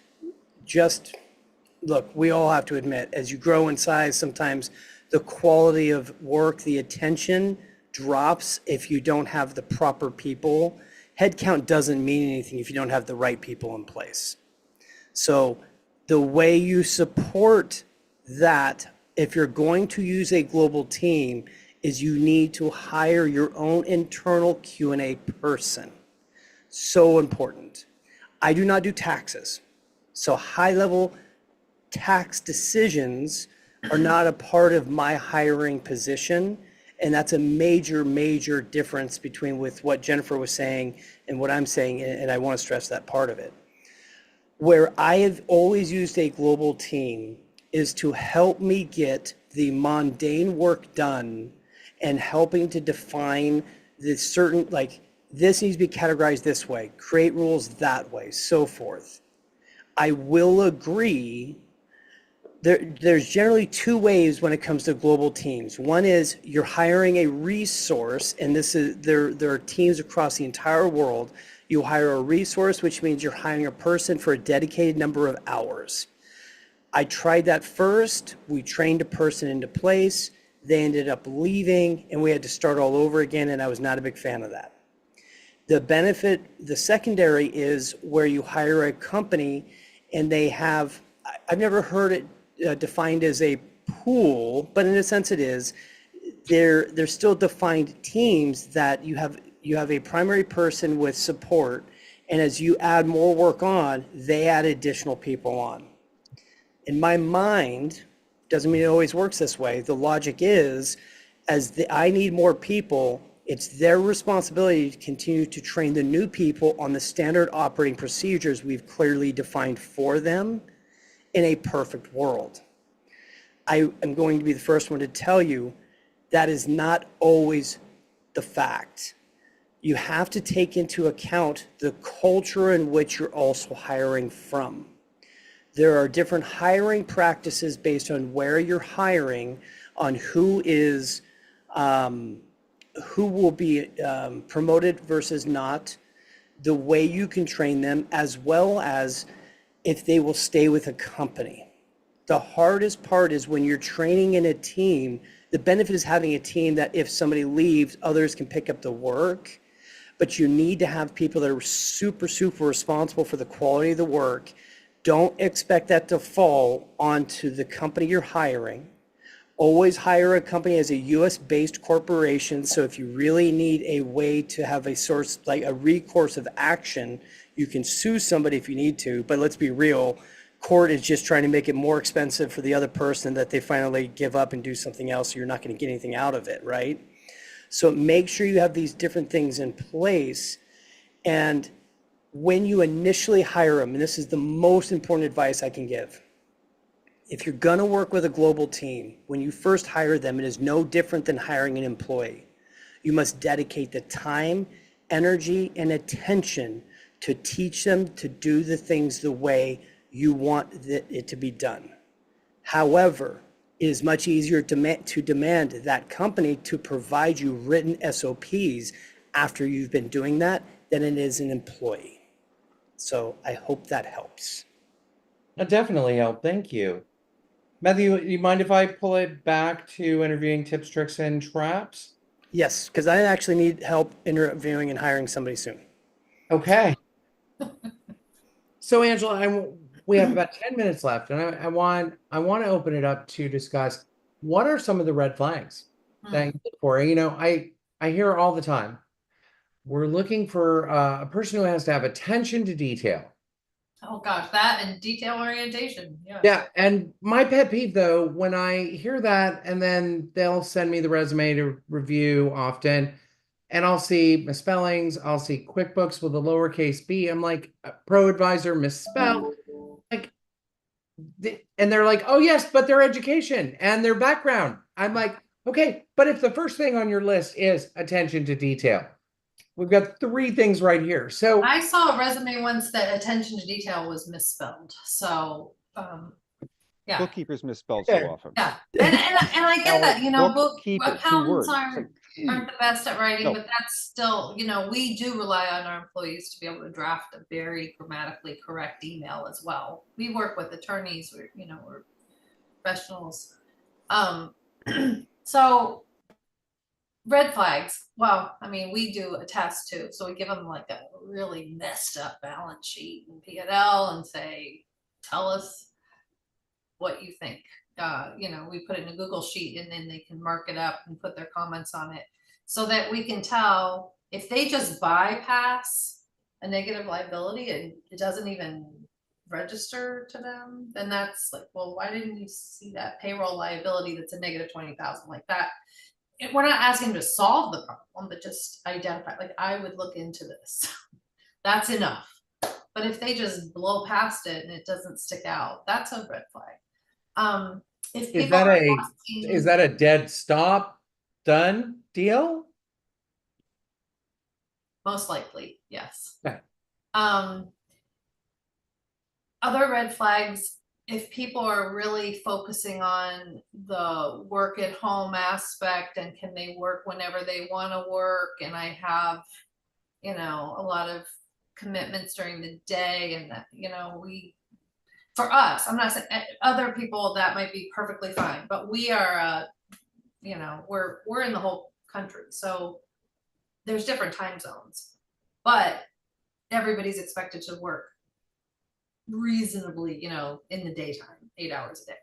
look, we all have to admit, as you grow in size, sometimes the quality of work, the attention drops if you don't have the proper people. Headcount doesn't mean anything if you don't have the right people in place. So the way you support that, if you're going to use a global team, is you need to hire your own internal Q&A person. So important. I do not do taxes. So high-level tax decisions are not a part of my hiring position. And that's a major, major difference between with what Jennifer was saying and what I'm saying. And I want to stress that part of it. Where I have always used a global team is to help me get the mundane work done and helping to define the certain, like, this needs to be categorized this way, create rules that way, so forth. I will agree, there's generally two ways when it comes to global teams. One is you're hiring a resource, and there are teams across the entire world. You hire a resource, which means you're hiring a person for a dedicated number of hours. I tried that first. We trained a person into place. They ended up leaving, and we had to start all over again, and I was not a big fan of that. The secondary is where you hire a company, and they have, I've never heard it defined as a pool, but in a sense it is. They're still defined teams that you have a primary person with support, and as you add more work on, they add additional people on. In my mind, doesn't mean it always works this way. The logic is, I need more people, it's their responsibility to continue to train the new people on the standard operating procedures we've clearly defined for them in a perfect world. I am going to be the first one to tell you that is not always the fact. You have to take into account the culture in which you're also hiring from. There are different hiring practices based on where you're hiring, on who will be promoted versus not, the way you can train them, as well as if they will stay with a company. The hardest part is when you're training in a team, the benefit is having a team that if somebody leaves, others can pick up the work, but you need to have people that are super, super responsible for the quality of the work. Don't expect that to fall onto the company you're hiring. Always hire a company as a US-based corporation. So if you really need a way to have a source, like a recourse of action, you can sue somebody if you need to. But let's be real, court is just trying to make it more expensive for the other person that they finally give up and do something else. So you're not going to get anything out of it, right? So make sure you have these different things in place. And when you initially hire them, and this is the most important advice I can give, if you're going to work with a global team, when you first hire them, it is no different than hiring an employee. You must dedicate the time, energy, and attention to teach them to do the things the way you want it to be done. However, it is much easier to demand that company to provide you written SOPs after you've been doing that than it is an employee. So I hope that helps. That definitely helped. Thank you. Matthew, you mind if I pull it back to interviewing tips, tricks, and traps? Yes, because I actually need help interviewing and hiring somebody soon. Okay. So Angela, we have about 10 minutes left, and I want to open it up to discuss what are some of the red flags that you look for. You know, I hear all the time, we're looking for a person who has to have attention to detail. Oh gosh, that and detail orientation. Yeah. Yeah, and my pet peeve though, when I hear that, and then they'll send me the resume to review often, and I'll see misspellings, I'll see QuickBooks with a lowercase b. I'm like, Pro Advisor misspelled. Like, and they're like, oh yes, but their education and their background. I'm like, okay, but if the first thing on your list is attention to detail, we've got 3 things right here. So I saw a resume once that attention to detail was misspelled. So, yeah. Bookkeepers misspelled Yeah. so often. Yeah, and I get that, you know, Bookkeeper, 2 accountants words. It's aren't the best at writing, No. but that's still, you know, we do rely on our employees to be able to draft a very grammatically correct email as well. We work with attorneys, we're professionals. So red flags, well, I mean, we do a test too, so we give them like a really messed up balance sheet and P&L and say, tell us what you think. We put it in a Google sheet and then they can mark it up and put their comments on it so that we can tell if they just bypass a negative liability and it doesn't even register to them, then that's like, well, why didn't you see that payroll liability that's a negative 20,000 like that? We're not asking to solve the problem, but just identify, like, I would look into this. That's enough. But if they just blow past it and it doesn't stick out, that's a red flag. If is people that are a asking, is that a dead stop, done deal? most likely, yes. Okay. Other red flags, if people are really focusing on the work at home aspect and can they work whenever they want to work, and I have, a lot of commitments during the day, and that, for us, I'm not saying other people that might be perfectly fine, but we are, we're in the whole country, so there's different time zones, but everybody's expected to work reasonably, in the daytime, 8 hours a day.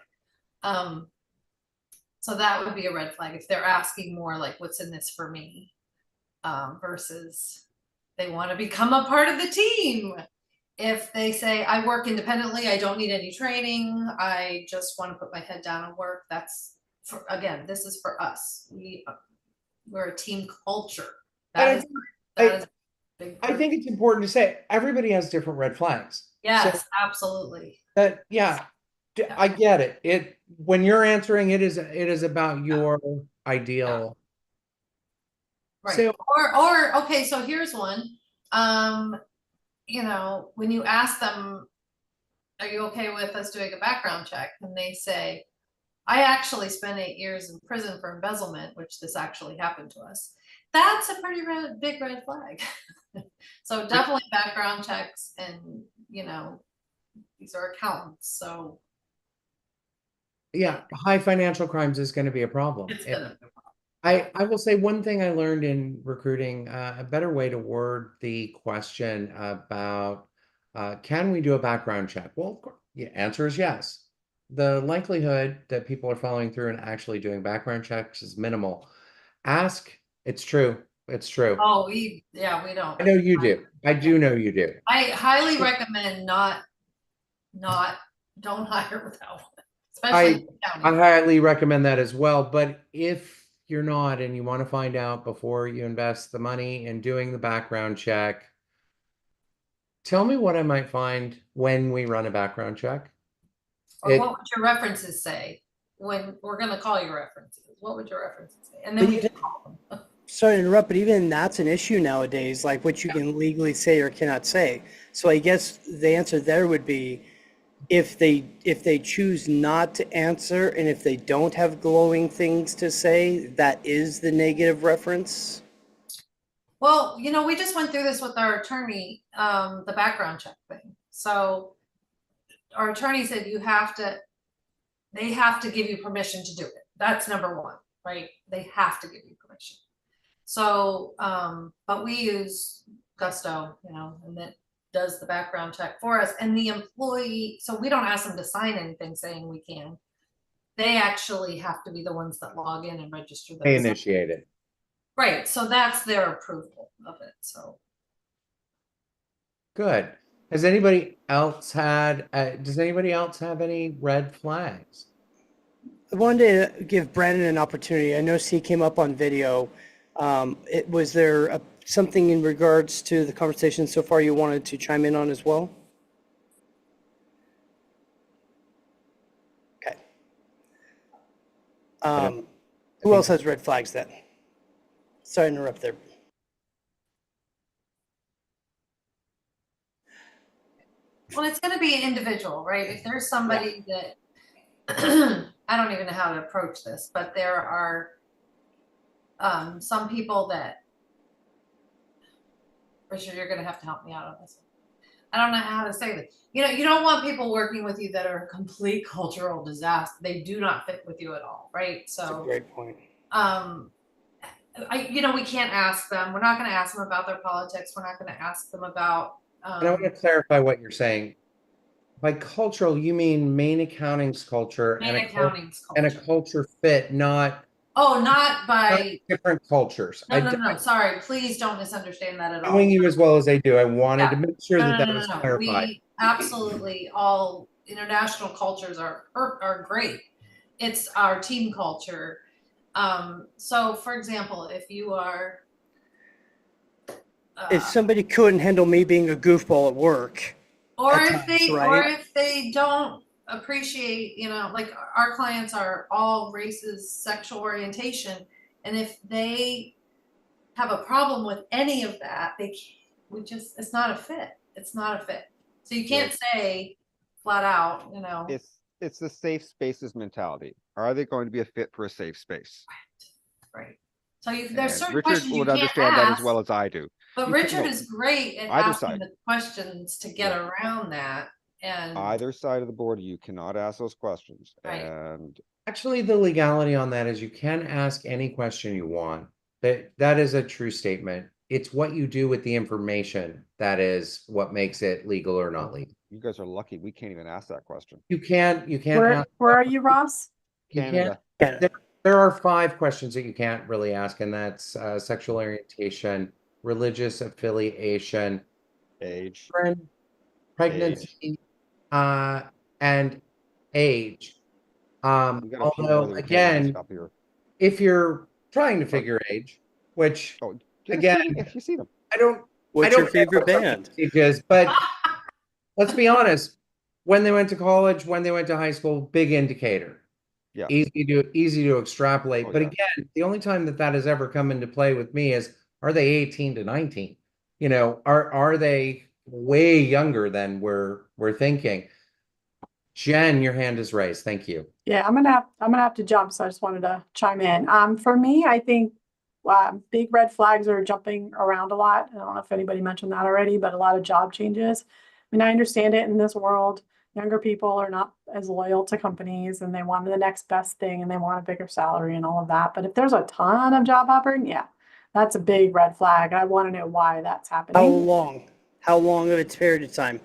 So that would be a red flag if they're asking more like, what's in this for me, versus they want to become a part of the team. If they say, I work independently, I don't need any training, I just want to put my head down and work, that's again, this is for us. We're a team culture. That is a big I think it's important to say everybody has different red flags. yes, So absolutely. I get it. When you're answering, it is about your ideal. Right. So, or okay, so here's one. When you ask them, are you okay with us doing a background check? And they say, I actually spent 8 years in prison for embezzlement, which this actually happened to us. That's a pretty big red flag. So definitely background checks, and these are accountants, so yeah, high financial crimes is going to be a problem. it's gonna be a problem. I will say one thing I learned in recruiting, a better way to word the question about can we do a background check? Well, of course, the answer is yes. The likelihood that people are following through and actually doing background checks is minimal. Ask, it's true. It's true. Oh, we don't. I know you do. I do know you do. I highly recommend don't hire without one, especially in I county. highly recommend that as well. But if you're not and you want to find out before you invest the money in doing the background check, tell me what I might find when we run a background check. Or what would your references say when we're going to call your references? What would your references say? And then we can call them. sorry to interrupt, but even that's an issue nowadays, like what you can legally say or cannot say. So I guess the answer there would be if they choose not to answer and if they don't have glowing things to say, that is the negative reference. Well, we just went through this with our attorney, the background check thing. So our attorney said they have to give you permission to do it. That's number one, right? They have to give you permission. So, but we use Gusto, and that does the background check for us. And the employee, so we don't ask them to sign anything saying we can. They actually have to be the ones that log in and register They themselves. initiate it. Right, so that's their approval of it, so. Good. Has anybody else does anybody else have any red flags? I wanted to give Brandon an opportunity. I noticed he came up on video. Was there something in regards to the conversation so far you wanted to chime in on as well? Okay. Who else has red flags then? Sorry to interrupt there. Well, it's gonna be individual, right? If there's somebody that, I don't even know how to approach this, but there are some people that, Richard, you're gonna have to help me out on this. I don't know how to say this. You don't want people working with you that are a complete cultural disaster. They do not fit with you at all, right? That's a So, great point. we can't ask them. We're not gonna ask them about their politics. We're not gonna ask them about. And I want to clarify what you're saying. By cultural, you mean Maine accounting's culture Maine and accounting's and a culture. culture fit, not Not by. different cultures. No. Sorry, please don't misunderstand that at all. Knowing you as well as I do, I wanted Yeah. to make sure that No. was clarified. We absolutely, all international cultures are great. It's our team culture. So for example, if you are. If somebody couldn't handle me being a goofball at work, Or at if times, they, right? or if they don't appreciate, like our clients are all races, sexual orientation, and if they have a problem with any of that, it's not a fit. It's not a fit. So you can't say flat out, It's the safe spaces mentality. Are they going to be a fit for a safe space? right. So there's And certain Richard questions you would can't understand that as ask, well as I do. but You Richard can- is great at either asking side. the questions to get Yeah. around that. And Either side of the board, you cannot ask those questions. Right. And Actually, the legality on that is you can ask any question you want. That is a true statement. It's what you do with the information that is what makes it legal or not legal. you guys are lucky. We can't even ask that question. You can't Where ask. are you, Ross? You can't. Canada. Canada. There are 5 questions that you can't really ask, and that's sexual orientation, religious affiliation, Age. pregnancy, and age. We got a few more Although that we can't ask again, up here. if you're trying to figure age, which Oh, again, if you see them. I don't What's I your don't favorite know band? ages, but let's be honest, when they went to college, when they went to high school, big indicator. Yeah. Easy to extrapolate. Oh, But yeah. again, the only time that has ever come into play with me is, are they 18 to 19? Are they way younger than we're thinking? Jen, your hand is raised. Thank you. Yeah, I'm gonna have to jump, so I just wanted to chime in. For me, I think big red flags are jumping around a lot. I don't know if anybody mentioned that already, but a lot of job changes. I mean, I understand it in this world. Younger people are not as loyal to companies and they want the next best thing and they want a bigger salary and all of that. But if there's a ton of job hopping, yeah, that's a big red flag. I want to know why that's happening. How long? How long of a period of time?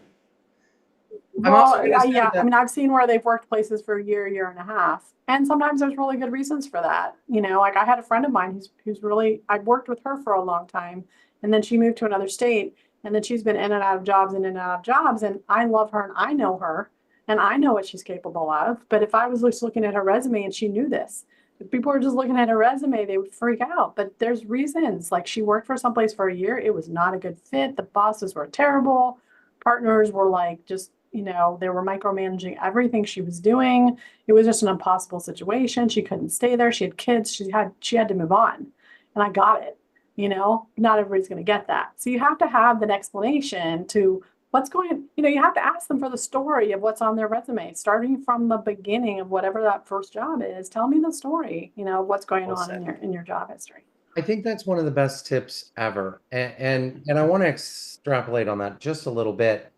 I'm also Well, gonna say yeah, I that- mean, I've seen where they've worked places for a year and a half, and sometimes there's really good reasons for that. Like I had a friend of mine who's really, I'd worked with her for a long time, and then she moved to another state, and then she's been in and out of jobs and in and out of jobs, and I love her and I know her, and I know what she's capable of. But if I was just looking at her resume and she knew this, if people were just looking at her resume, they would freak out. But there's reasons. Like she worked for someplace for a year, it was not a good fit. The bosses were terrible. Partners were like just they were micromanaging everything she was doing. It was just an impossible situation. She couldn't stay there. She had kids. She had to move on. and I got it. Not everybody's going to get that. So you have to have an explanation to what's going, you have to ask them for the story of what's on their resume, starting from the beginning of whatever that first job is. Tell me the story, of what's going Well on said. in your job history. I think that's one of the best tips ever. And I want to extrapolate on that just a little bit.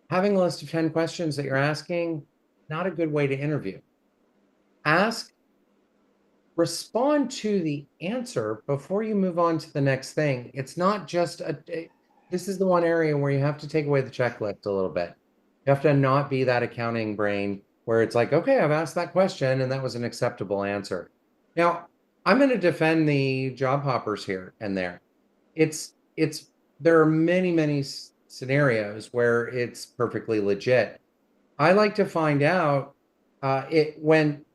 Having a list of 10 questions that you're asking, not a good way to interview. Respond to the answer before you move on to the next thing. It's not just this is the one area where you have to take away the checklist a little bit. You have to not be that accounting brain where it's like, okay, I've asked that question and that was an acceptable answer. Now, I'm going to defend the job hoppers here and there. There are many scenarios where it's perfectly legit. I like to find out when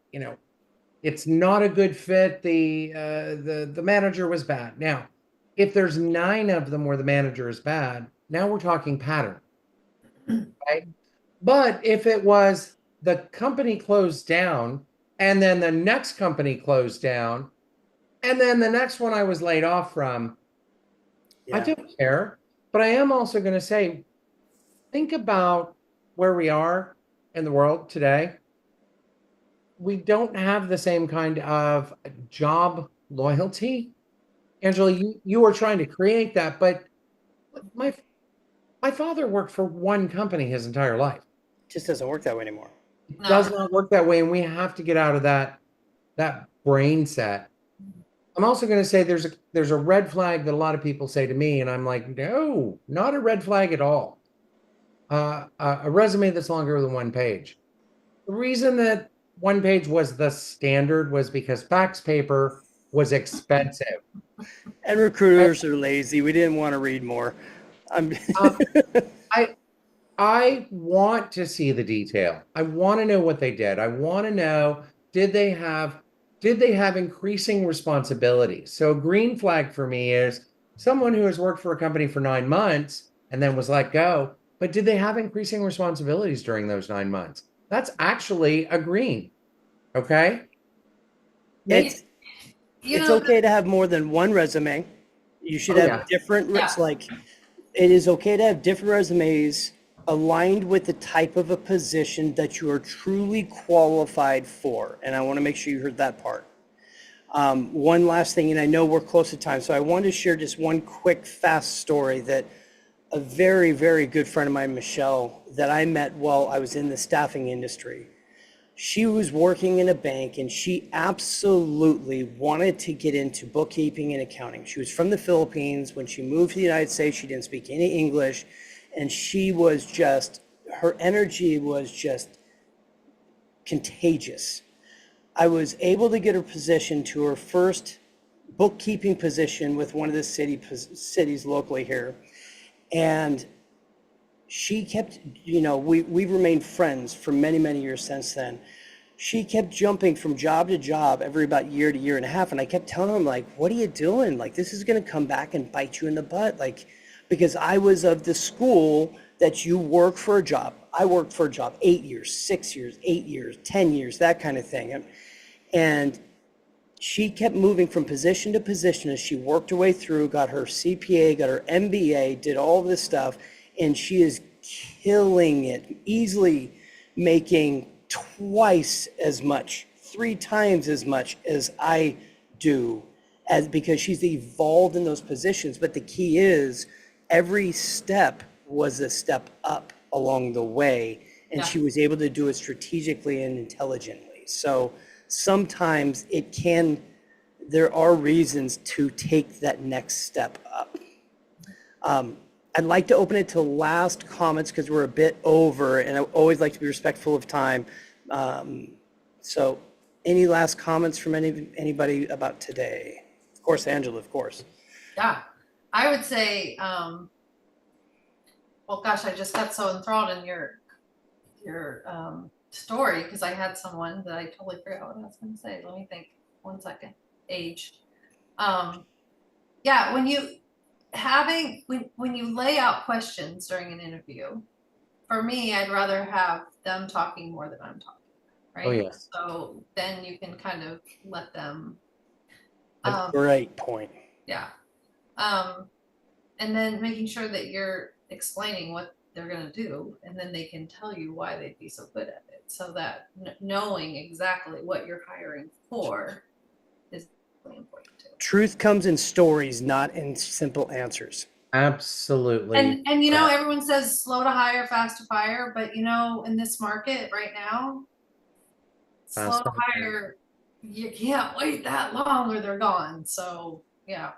it's not a good fit. The manager was bad. Now, if there's 9 of them where the manager is bad, now we're talking pattern, right? But if it was the company closed down and then the next company closed down and then the next one I was laid off from, I don't care. But I am also going to say, think about where we are in the world today. We don't have the same kind of job loyalty. Angela, you were trying to create that, but my father worked for one company his entire life. Just doesn't work that way anymore. It No. does not work that way, and we have to get out of that brain set. I'm also going to say there's a red flag that a lot of people say to me, and I'm like, no, not a red flag at all. A resume that's longer than 1 page. The reason that 1 page was the standard was because fax paper was expensive. And recruiters are lazy. We didn't want to read more. I want to see the detail. I want to know what they did. I want to know, did they have increasing responsibilities? So a green flag for me is someone who has worked for a company for 9 months and then was let go, but did they have increasing responsibilities during those 9 months? That's actually a green. Okay. It's okay to have more than one resume. You should have different. It's like, it is okay to have different resumes aligned with the type of a position that you are truly qualified for. And I want to make sure you heard that part. One last thing, and I know we're close to time, so I wanted to share just one quick, fast story that a very, very good friend of mine, Michelle, that I met while I was in the staffing industry. She was working in a bank and she absolutely wanted to get into bookkeeping and accounting. She was from the Philippines. When she moved to the United States, she didn't speak any English. And she was her energy was just contagious. I was able to get her position to her first bookkeeping position with one of the cities locally here. And she kept, we've remained friends for many years since then. She kept jumping from job to job every about year to year and a half. And I kept telling her, like, what are you doing? Like, this is going to come back and bite you in the butt. Like, because I was of the school that you work for a job. I worked for a job 8 years, 6 years, 8 years, 10 years, that kind of thing. And she kept moving from position to position as she worked her way through, got her CPA, got her MBA, did all this stuff. And she is killing it, easily making twice as much, 3 times as much as I do, because she's evolved in those positions. But the key is every step was a step up along the way, and she was able to do it strategically and intelligently. So sometimes there are reasons to take that next step up. I'd like to open it to last comments because we're a bit over, and I always like to be respectful of time. So any last comments from anybody about today? Of course, Angela, of course. Yeah, I would say, well, gosh, I just got so enthralled in your story because I had someone that I totally forgot what I was going to say. Let me think 1 second. Age. Yeah, when you lay out questions during an interview, for me, I'd rather have them talking more than I'm talking, right? Oh, yeah. So then you can kind of let them A great point. Yeah. And then making sure that you're explaining what they're going to do, and then they can tell you why they'd be so good at it. So that knowing exactly what you're hiring for is really important too. Truth comes in stories, not in simple answers. Absolutely. And you know, everyone says slow to hire, fast to fire, but you know, in this market right now, slow to hire, you can't wait that long or they're gone. So yeah.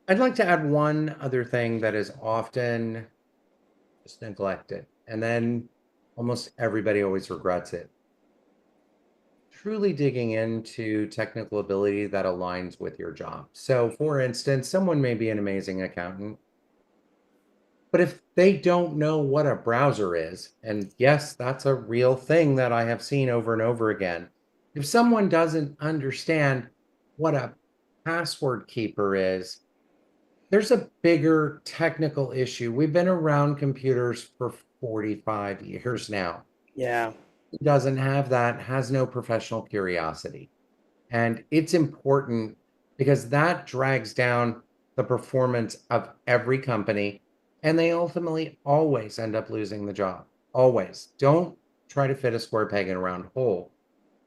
I'd like to add one other thing that is often just neglected, and then almost everybody always regrets it. Truly digging into technical ability that aligns with your job. So, for instance, someone may be an amazing accountant, but if they don't know what a browser is, and yes, that's a real thing that I have seen over and over again. If someone doesn't understand what a password keeper is, there's a bigger technical issue. We've been around computers for 45 years now. Yeah. Who doesn't have that, has no professional curiosity. And it's important because that drags down the performance of every company. And they ultimately always end up losing the job. Always. Don't try to fit a square peg in a round hole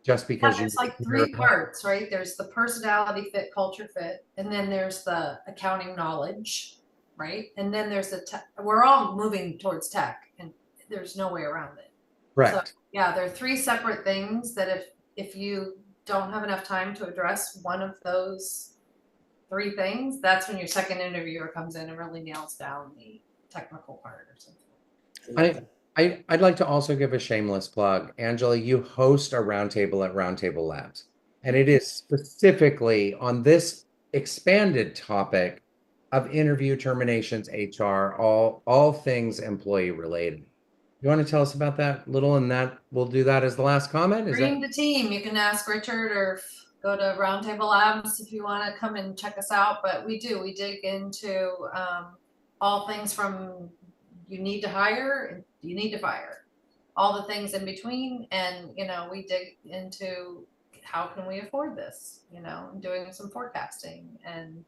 just because It's like three parts, right? There's the personality fit, culture fit, and then there's the accounting knowledge, right? And then there's the tech. We're all moving towards tech, and there's no way around it. Correct. So, yeah, there are three separate things that if you don't have enough time to address one of those three things, that's when your second interviewer comes in and really nails down the technical part or something. I'd like to also give a shameless plug. Angela, you host a roundtable at Roundtable Labs, and it is specifically on this expanded topic of interview terminations, HR, all things employee related. You want to tell us about that little, and that we'll do that as the last comment? Bring the team. You can ask Richard or go to Roundtable Labs if you want to come and check us out. But we dig into all things from you need to hire and you need to fire, all the things in between. And, you know, we dig into how can we afford this, you know, doing some forecasting and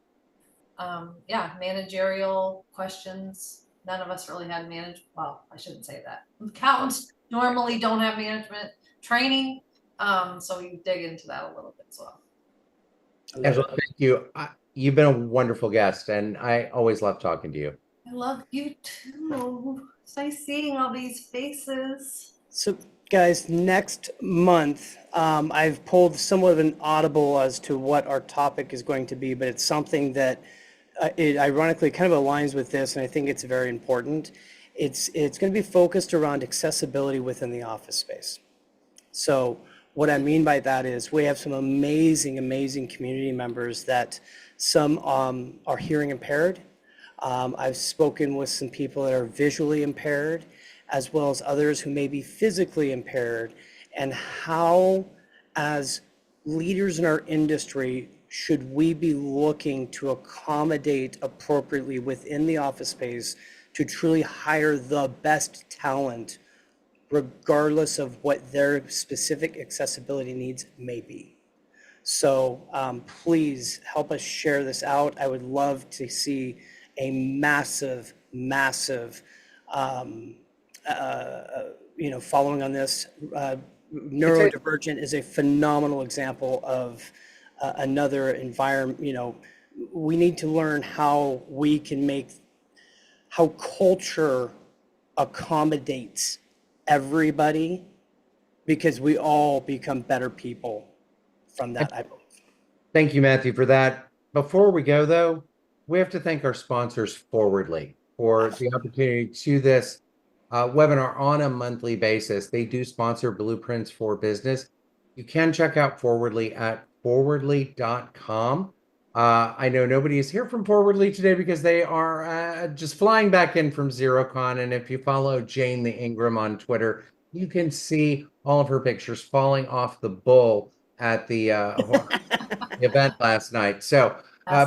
managerial questions. None of us really had well, I shouldn't say that. Accountants normally don't have management training. So we dig into that a little bit as well. Angela, thank you. You've been a wonderful guest, and I always love talking to you. I love you too. It's nice seeing all these faces. So, guys, next month, I've pulled somewhat of an audible as to what our topic is going to be, but it's something that it ironically kind of aligns with this, and I think it's very important. It's going to be focused around accessibility within the office space. So what I mean by that is we have some amazing community members that some are hearing impaired. I've spoken with some people that are visually impaired, as well as others who may be physically impaired, and how, as leaders in our industry, should we be looking to accommodate appropriately within the office space to truly hire the best talent, regardless of what their specific accessibility needs may be. So please help us share this out. I would love to see a massive, following on this. Neurodivergent is a phenomenal example of another environment. You know, we need to learn how we can how culture accommodates everybody, because we all become better people from that, I believe. Thank you, Matthew, for that. Before we go, though, we have to thank our sponsors, Forwardly, for the opportunity to this webinar on a monthly basis. They do sponsor Blueprints for Business. You can check out Forwardly at forwardly.com. I know nobody is here from Forwardly today because they are just flying back in from XeroCon. And if you follow Jane the Ingram on Twitter, you can see all of her pictures falling off the bull at the event last night. So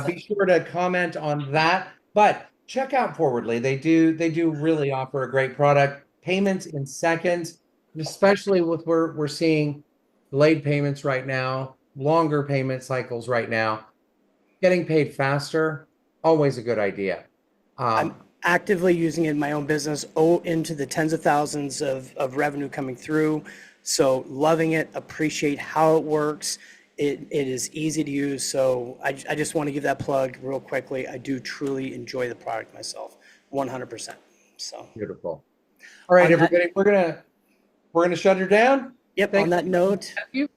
be sure to comment on that. But check out Forwardly. They do really offer a great product. Payments in seconds, especially with we're seeing delayed payments right now, longer payment cycles right now. Getting paid faster, always a good idea. I'm actively using it in my own business, into the tens of thousands of revenue coming through. So loving it, appreciate how it works. It is easy to use. So I just want to give that plug real quickly. I do truly enjoy the product myself, 100%. So Beautiful. All right, On that- everybody, we're gonna shut her down. yep, Thank on that note, you.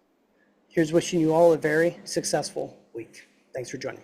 here's wishing you all a very successful week. Thanks for joining.